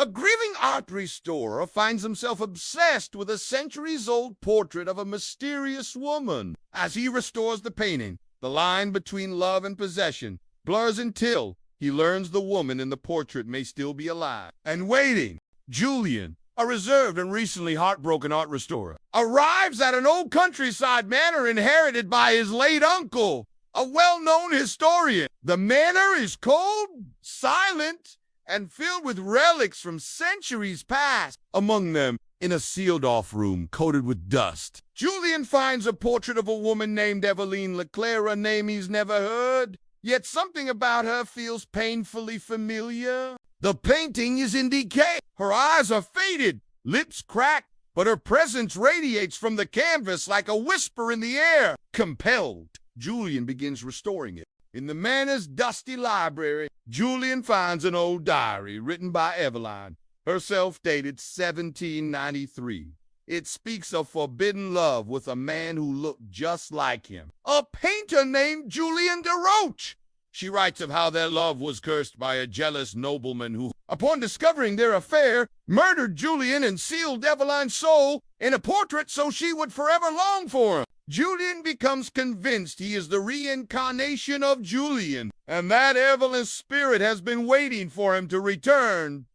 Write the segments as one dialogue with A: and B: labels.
A: A grieving art restorer finds himself obsessed with a centuries-old portrait of a mysterious woman. As he restores the painting, the line between love and possession blurs until he learns the woman in the portrait may still be alive and waiting. Julian, a reserved and recently heartbroken art restorer, arrives at an old countryside manor inherited by his late uncle, a well-known historian. The manor is cold, silent, and filled with relics from centuries past. Among them, in a sealed-off room coated with dust, Julian finds a portrait of a woman named Evelyne Leclerc, a name he's never heard. Yet something about her feels painfully familiar. The painting is in decay. Her eyes are faded, lips cracked, but her presence radiates from the canvas like a whisper in the air. Compelled, Julian begins restoring it. In the manor's dusty library, Julian finds an old diary written by Evelyne, herself dated 1793. It speaks of forbidden love with a man who looked just like him, a painter named Julian de Roche. She writes of how their love was cursed by a jealous nobleman who, upon discovering their affair, murdered Julian and sealed Evelyne's soul in a portrait so she would forever long for him. Julian becomes convinced he is the reincarnation of Julian, and that Evelyne's spirit has been waiting for him to return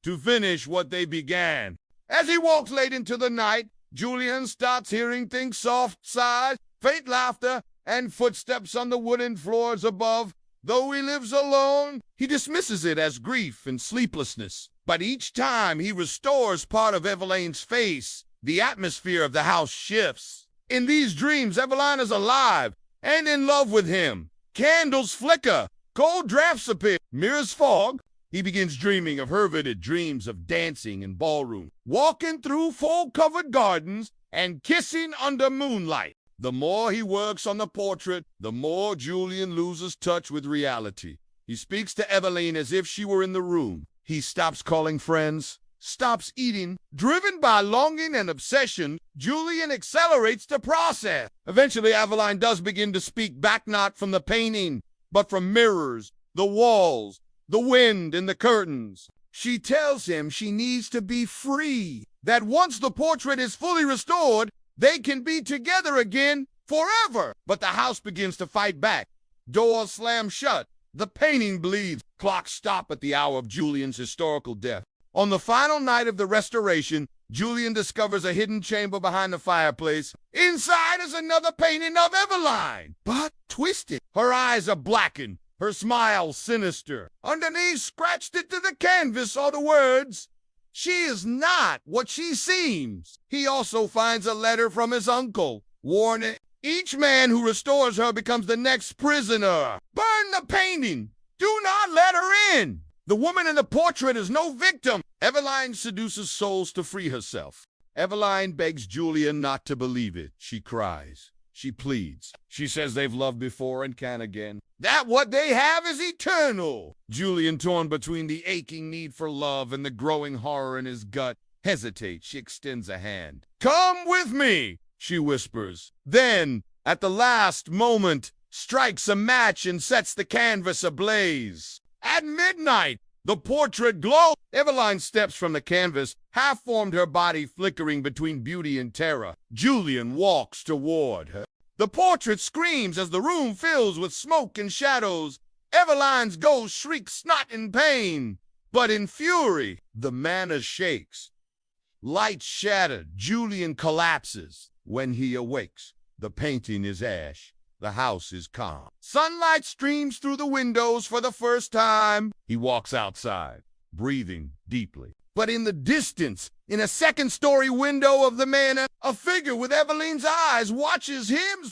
A: to finish what they began. As he walks late into the night, Julian starts hearing things: soft sighs, faint laughter, and footsteps on the wooden floors above. Though he lives alone, he dismisses it as grief and sleeplessness. But each time he restores part of Evelyne's face, the atmosphere of the house shifts. In these dreams, Evelyne is alive and in love with him. Candles flicker, cold drafts appear, mirrors fog. He begins dreaming of her vivid dreams of dancing in ballroom, walking through fall-covered gardens, and kissing under moonlight. The more he works on the portrait, the more Julian loses touch with reality. He speaks to Evelyne as if she were in the room. He stops calling friends, stops eating. Driven by longing and obsession, Julian accelerates the process. Eventually, Evelyne does begin to speak back, not from the painting, but from mirrors, the walls, the wind, and the curtains. She tells him she needs to be free, that once the portrait is fully restored, they can be together again forever. But the house begins to fight back. Doors slam shut. The painting bleeds. Clocks stop at the hour of Julian's historical death. On the final night of the restoration, Julian discovers a hidden chamber behind the fireplace. Inside is another painting of Evelyne, but twisted. Her eyes are blackened, her smile sinister. Underneath, scratched into the canvas, are the words, "She is not what she seems." He also finds a letter from his uncle, warning, each man who restores her becomes the next prisoner. Burn the painting. Do not let her in. The woman in the portrait is no victim. Evelyne seduces souls to free herself. Evelyne begs Julian not to believe it. She cries. She pleads. She says they've loved before and can again. That what they have is eternal. Julian, torn between the aching need for love and the growing horror in his gut, hesitates. She extends a hand. "Come with me," she whispers. Then, at the last moment, strikes a match and sets the canvas ablaze. At midnight, the portrait glows. Evelyne steps from the canvas, half-formed, her body flickering between beauty and terror. Julian walks toward her. The portrait screams as the room fills with smoke and shadows. Evelyne's ghost shrieks not in pain, but in fury. The manor shakes. Lights shattered. Julian collapses. When he awakes, the painting is ash. The house is calm. Sunlight streams through the windows for the first time. He walks outside, breathing deeply. But in the distance, in a second-story window of the manor, a figure with Evelyne's eyes watches him.